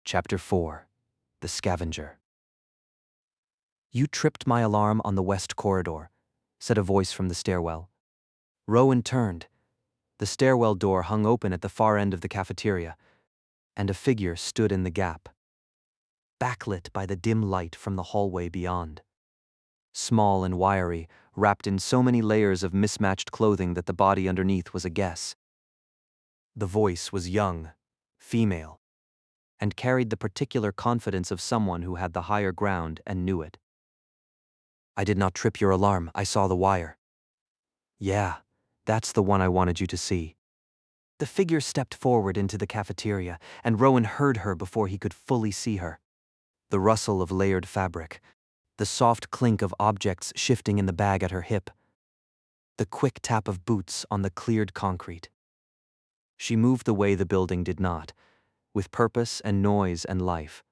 Chapter 4. The Scavenger. "You tripped my alarm on the west corridor," said a voice from the stairwell. Rowan turned. The stairwell door hung open at the far end of the cafeteria, and a figure stood in the gap, backlit by the dim light from the hallway beyond. Small and wiry, wrapped in so many layers of mismatched clothing that the body underneath was a guess. The voice was young, female, and carried the particular confidence of someone who had the higher ground and knew it. "I did not trip your alarm, I saw the wire." "Yeah, that's the one I wanted you to see." The figure stepped forward into the cafeteria, and Rowan heard her before he could fully see her. The rustle of layered fabric, the soft clink of objects shifting in the bag at her hip, the quick tap of boots on the cleared concrete. She moved the way the building did not, with purpose and noise and life.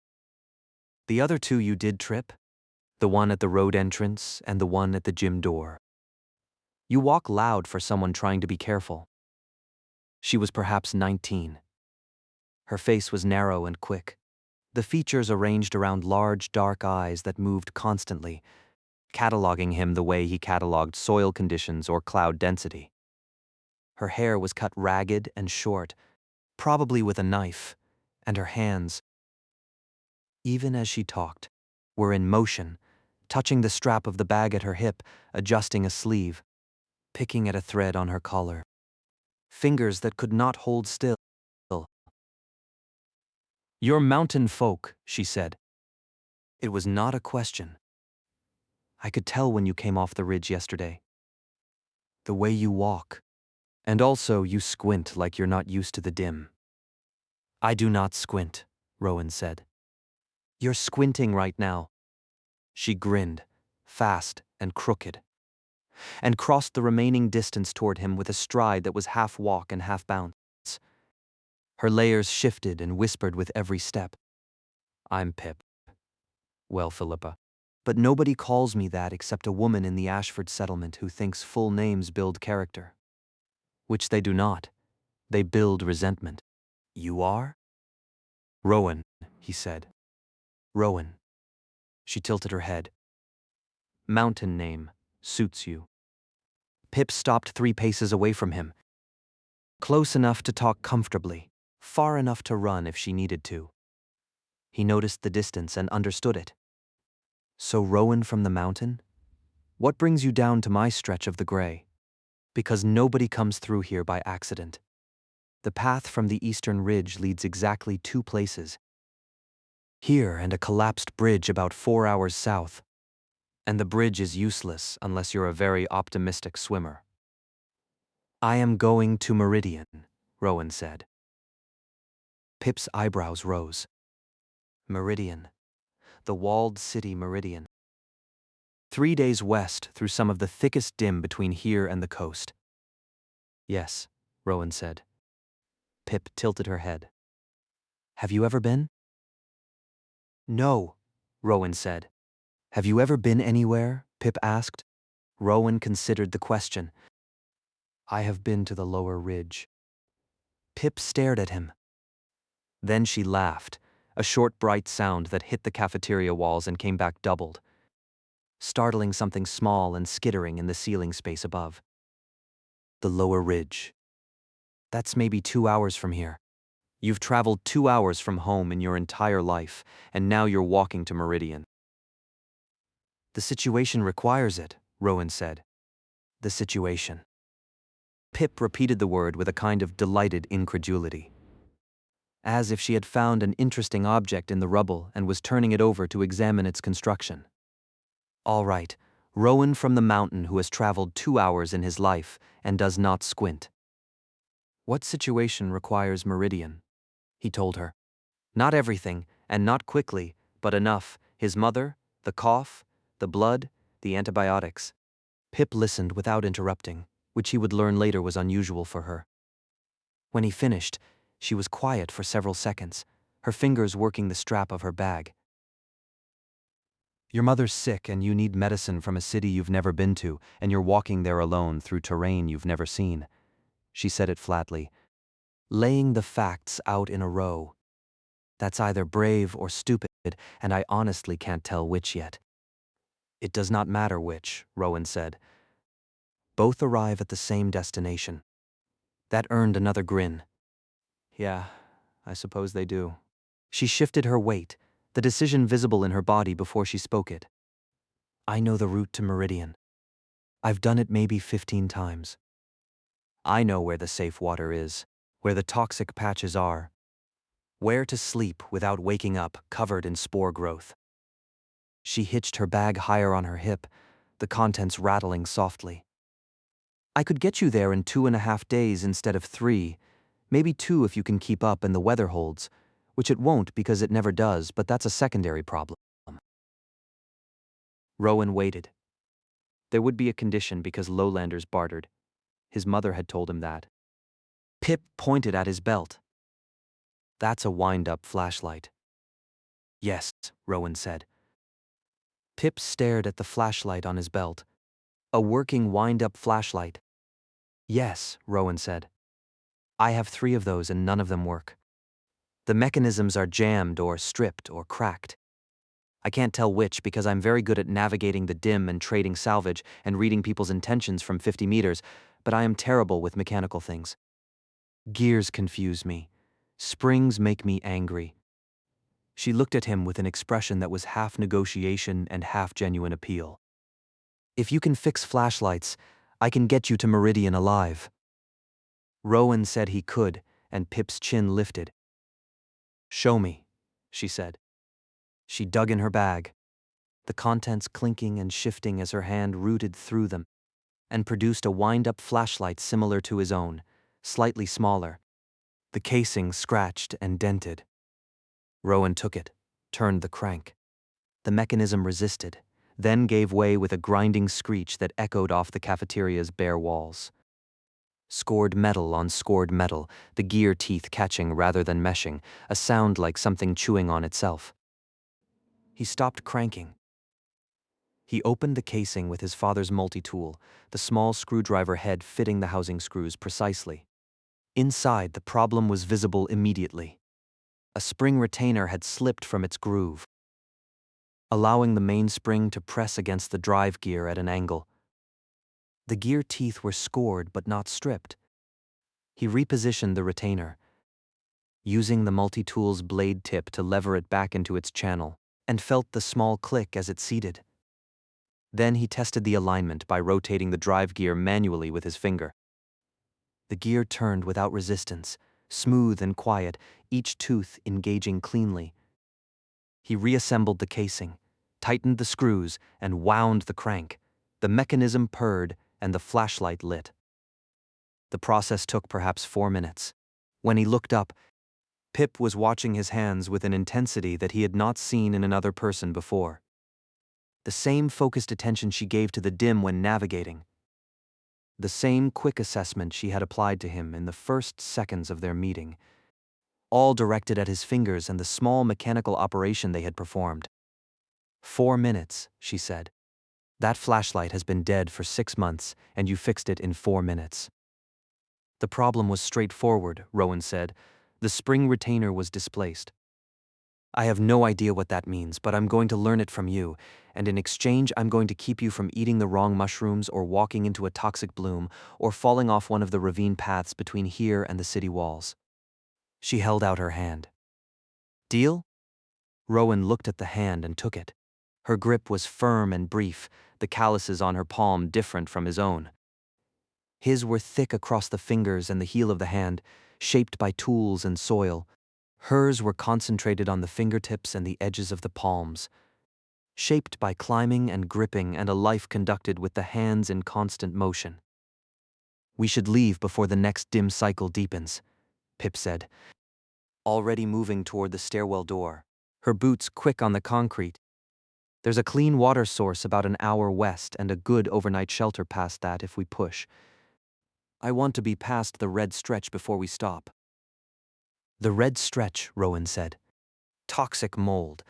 "The other two you did trip? The one at the road entrance and the one at the gym door. You walk loud for someone trying to be careful." She was perhaps 19. Her face was narrow and quick, the features arranged around large, dark eyes that moved constantly, cataloging him the way he cataloged soil conditions or cloud density. Her hair was cut ragged and short, probably with a knife, and her hands, even as she talked, were in motion, touching the strap of the bag at her hip, adjusting a sleeve, picking at a thread on her collar. Fingers that could not hold still. "You're mountain folk," she said. It was not a question. "I could tell when you came off the ridge yesterday. The way you walk. And also you squint like you're not used to the dim." "I do not squint," Rowan said. "You're squinting right now." She grinned, fast and crooked, and crossed the remaining distance toward him with a stride that was half walk and half bounce. Her layers shifted and whispered with every step. "I'm Pip. Well, Philippa. But nobody calls me that except a woman in the Ashford settlement who thinks full names build character. Which they do not. They build resentment." "You are?" "Rowan," he said. "Rowan." She tilted her head. "Mountain name. Suits you." Pip stopped 3 paces away from him, close enough to talk comfortably, far enough to run if she needed to. He noticed the distance and understood it. "So Rowan from the mountain? What brings you down to my stretch of the gray?" "Because nobody comes through here by accident. The path from the eastern ridge leads exactly 2 places. Here and a collapsed bridge about 4 hours south. And the bridge is useless unless you're a very optimistic swimmer." "I am going to Meridian," Rowan said. Pip's eyebrows rose. Meridian. The walled city Meridian. 3 days west through some of the thickest dim between here and the coast. "Yes," Rowan said. Pip tilted her head. "Have you ever been?" "No," Rowan said. "Have you ever been anywhere?" Pip asked. Rowan considered the question. "I have been to the lower ridge." Pip stared at him. Then she laughed, a short bright sound that hit the cafeteria walls and came back doubled, startling something small and skittering in the ceiling space above. "The lower ridge. That's maybe 2 hours from here. You've traveled 2 hours from home in your entire life, and now you're walking to Meridian." "The situation requires it," Rowan said. "The situation." Pip repeated the word with a kind of delighted incredulity, as if she had found an interesting object in the rubble and was turning it over to examine its construction. "All right, Rowan from the mountain who has traveled 2 hours in his life and does not squint." "What situation requires Meridian?" he told her. "Not everything, and not quickly, but enough. His mother, the cough, the blood, the antibiotics." Pip listened without interrupting, which he would learn later was unusual for her. When he finished, she was quiet for several seconds, her fingers working the strap of her bag. "Your mother's sick and you need medicine from a city you've never been to, and you're walking there alone through terrain you've never seen." She said it flatly, laying the facts out in a row. That's either brave or stupid, and I honestly can't tell which yet. It does not matter which, Rowan said. Both arrive at the same destination. That earned another grin. Yeah, I suppose they do. She shifted her weight, the decision visible in her body before she spoke it. I know the route to Meridian. I've done it maybe 15 times. I know where the safe water is, where the toxic patches are, where to sleep without waking up covered in spore growth. She hitched her bag higher on her hip, the contents rattling softly. I could get you there in 2.5 days instead of 3, maybe 2 if you can keep up and the weather holds, which it won't because it never does, but that's a secondary problem. Rowan waited. There would be a condition because lowlanders bartered. His mother had told him that. Pip pointed at his belt. That's a wind-up flashlight. Yes, Rowan said. Pip stared at the flashlight on his belt. A working wind-up flashlight. Yes, Rowan said. I have 3 of those and none of them work. The mechanisms are jammed or stripped or cracked. I can't tell which because I'm very good at navigating the dim and trading salvage and reading people's intentions from 50 meters, but I am terrible with mechanical things. Gears confuse me. Springs make me angry. She looked at him with an expression that was half negotiation and half genuine appeal. If you can fix flashlights, I can get you to Meridian alive. Rowan said he could, and Pip's chin lifted. Show me, she said. She dug in her bag, the contents clinking and shifting as her hand rooted through them, and produced a wind-up flashlight similar to his own, slightly smaller, the casing scratched and dented. Rowan took it, turned the crank. The mechanism resisted, then gave way with a grinding screech that echoed off the cafeteria's bare walls. Scored metal on scored metal, the gear teeth catching rather than meshing, a sound like something chewing on itself. He stopped cranking. He opened the casing with his father's multi-tool, the small screwdriver head fitting the housing screws precisely. Inside, the problem was visible immediately. A spring retainer had slipped from its groove, allowing the mainspring to press against the drive gear at an angle. The gear teeth were scored but not stripped. He repositioned the retainer, using the multi-tool's blade tip to lever it back into its channel, and felt the small click as it seated. Then he tested the alignment by rotating the drive gear manually with his finger. The gear turned without resistance, smooth and quiet, each tooth engaging cleanly. He reassembled the casing, tightened the screws, and wound the crank. The mechanism purred, and the flashlight lit. The process took perhaps 4 minutes. When he looked up, Pip was watching his hands with an intensity that he had not seen in another person before. The same focused attention she gave to the dim when navigating. The same quick assessment she had applied to him in the first seconds of their meeting, all directed at his fingers and the small mechanical operation they had performed. 4 minutes, she said. That flashlight has been dead for 6 months, and you fixed it in 4 minutes. The problem was straightforward, Rowan said. The spring retainer was displaced. I have no idea what that means, but I'm going to learn it from you, and in exchange I'm going to keep you from eating the wrong mushrooms or walking into a toxic bloom or falling off one of the ravine paths between here and the city walls. She held out her hand. Deal? Rowan looked at the hand and took it. Her grip was firm and brief, the calluses on her palm different from his own. His were thick across the fingers and the heel of the hand, shaped by tools and soil. Hers were concentrated on the fingertips and the edges of the palms, shaped by climbing and gripping and a life conducted with the hands in constant motion. We should leave before the next dim cycle deepens, Pip said, already moving toward the stairwell door, her boots quick on the concrete. There's a clean water source about an hour west and a good overnight shelter past that if we push. I want to be past the red stretch before we stop. The red stretch, Rowan said. Toxic mold.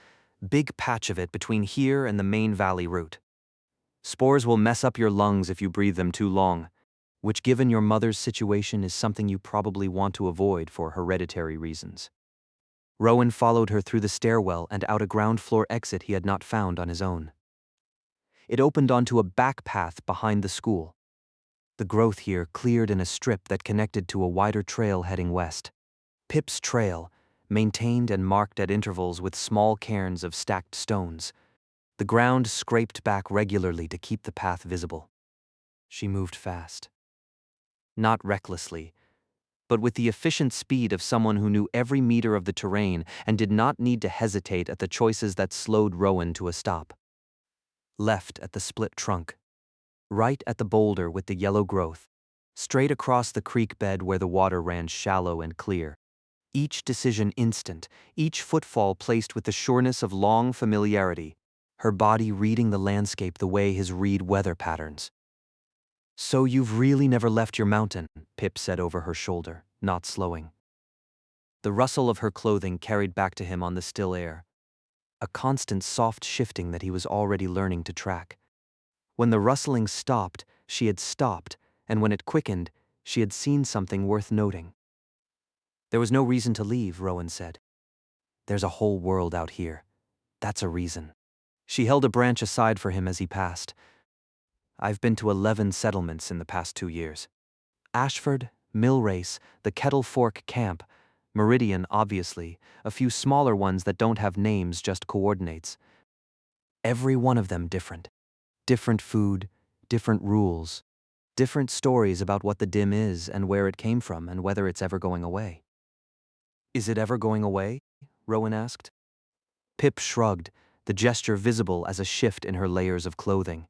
Big patch of it between here and the main valley route. Spores will mess up your lungs if you breathe them too long, which given your mother's situation is something you probably want to avoid for hereditary reasons. Rowan followed her through the stairwell and out a ground-floor exit he had not found on his own. It opened onto a back path behind the school. The growth here cleared in a strip that connected to a wider trail heading west. Pip's trail, maintained and marked at intervals with small cairns of stacked stones. The ground scraped back regularly to keep the path visible. She moved fast. Not recklessly, but with the efficient speed of someone who knew every meter of the terrain and did not need to hesitate at the choices that slowed Rowan to a stop. Left at the split trunk. Right at the boulder with the yellow growth. Straight across the creek bed where the water ran shallow and clear. Each decision instant, each footfall placed with the sureness of long familiarity, her body reading the landscape the way his read weather patterns. "So you've really never left your mountain," Pip said over her shoulder, not slowing. The rustle of her clothing carried back to him on the still air, a constant soft shifting that he was already learning to track. When the rustling stopped, she had stopped, and when it quickened, she had seen something worth noting. "There was no reason to leave," Rowan said. "There's a whole world out here. That's a reason." She held a branch aside for him as he passed. "I've been to 11 settlements in the past 2 years. Ashford, Millrace, the Kettle Fork Camp, Meridian, obviously, a few smaller ones that don't have names, just coordinates. Every one of them different. Different food, different rules, different stories about what the dim is and where it came from and whether it's ever going away." "Is it ever going away?" Rowan asked. Pip shrugged, the gesture visible as a shift in her layers of clothing.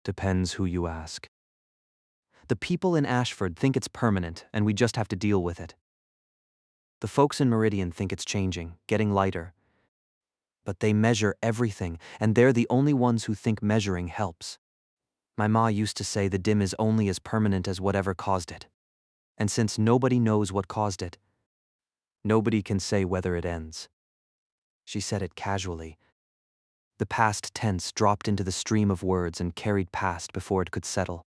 "Depends who you ask. The people in Ashford think it's permanent and we just have to deal with it. The folks in Meridian think it's changing, getting lighter. But they measure everything, and they're the only ones who think measuring helps. My ma used to say the dim is only as permanent as whatever caused it. And since nobody knows what caused it, nobody can say whether it ends." She said it casually. The past tense dropped into the stream of words and carried past before it could settle.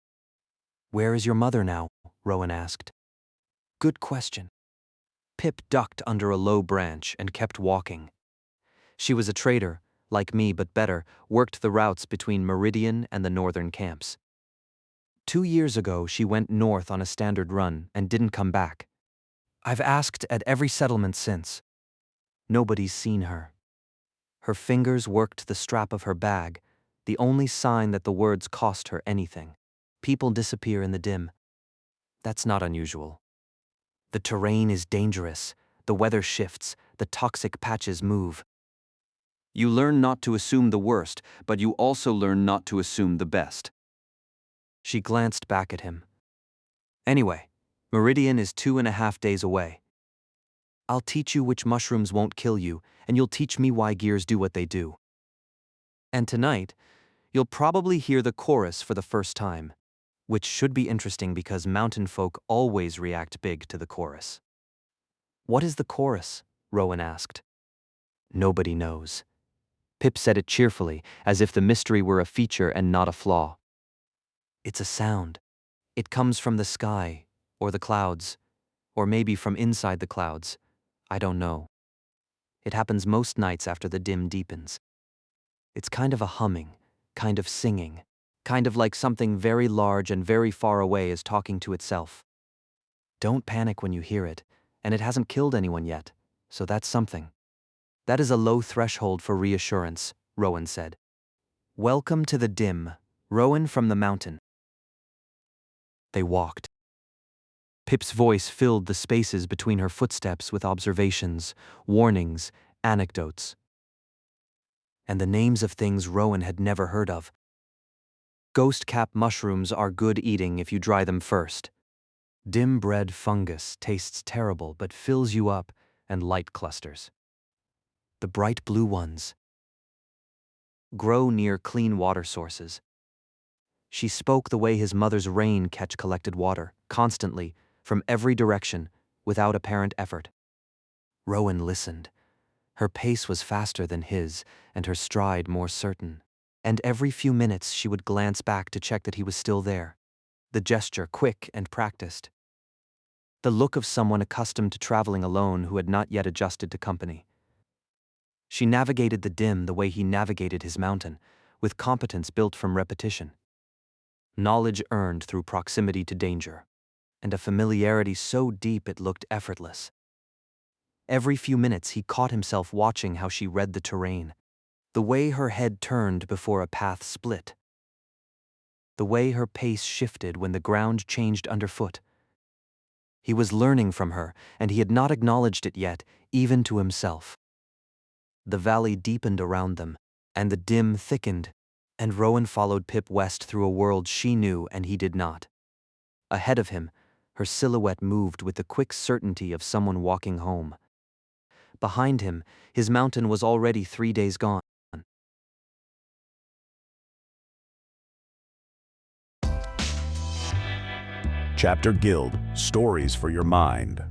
"Where is your mother now?" Rowan asked. "Good question." Pip ducked under a low branch and kept walking. She was a trader, like me but better, worked the routes between Meridian and the northern camps. 2 years ago she went north on a standard run and didn't come back. I've asked at every settlement since. Nobody's seen her. Her fingers worked the strap of her bag, the only sign that the words cost her anything. People disappear in the dim. That's not unusual. The terrain is dangerous, the weather shifts, the toxic patches move. You learn not to assume the worst, but you also learn not to assume the best. She glanced back at him. "Anyway, Meridian is 2.5 days away. I'll teach you which mushrooms won't kill you, and you'll teach me why gears do what they do. And tonight, you'll probably hear the chorus for the first time, which should be interesting because mountain folk always react big to the chorus." "What is the chorus?" Rowan asked. "Nobody knows." Pip said it cheerfully, as if the mystery were a feature and not a flaw. "It's a sound. It comes from the sky, or the clouds, or maybe from inside the clouds. I don't know. It happens most nights after the dim deepens. It's kind of a humming, kind of singing, kind of like something very large and very far away is talking to itself. Don't panic when you hear it, and it hasn't killed anyone yet, so that's something. That is a low threshold for reassurance," Rowan said. "Welcome to the dim, Rowan from the mountain." They walked. Pip's voice filled the spaces between her footsteps with observations, warnings, anecdotes. And the names of things Rowan had never heard of. Ghost cap mushrooms are good eating if you dry them first. Dim bread fungus tastes terrible but fills you up, and light clusters. The bright blue ones grow near clean water sources. She spoke the way his mother's rain catch collected water, constantly, from every direction, without apparent effort. Rowan listened. Her pace was faster than his, and her stride more certain. And every few minutes she would glance back to check that he was still there. The gesture quick and practiced. the look of someone accustomed to traveling alone who had not yet adjusted to company. She navigated the dim the way he navigated his mountain, with competence built from repetition. Knowledge earned through proximity to danger, and a familiarity so deep it looked effortless. Every few minutes he caught himself watching how she read the terrain, the way her head turned before a path split, the way her pace shifted when the ground changed underfoot. He was learning from her, and he had not acknowledged it yet, even to himself. The valley deepened around them, and the dim thickened, and Rowan followed Pip west through a world she knew and he did not. Ahead of him, her silhouette moved with the quick certainty of someone walking home. Behind him, his mountain was already 3 days gone. Chapter Guild, Stories for Your Mind.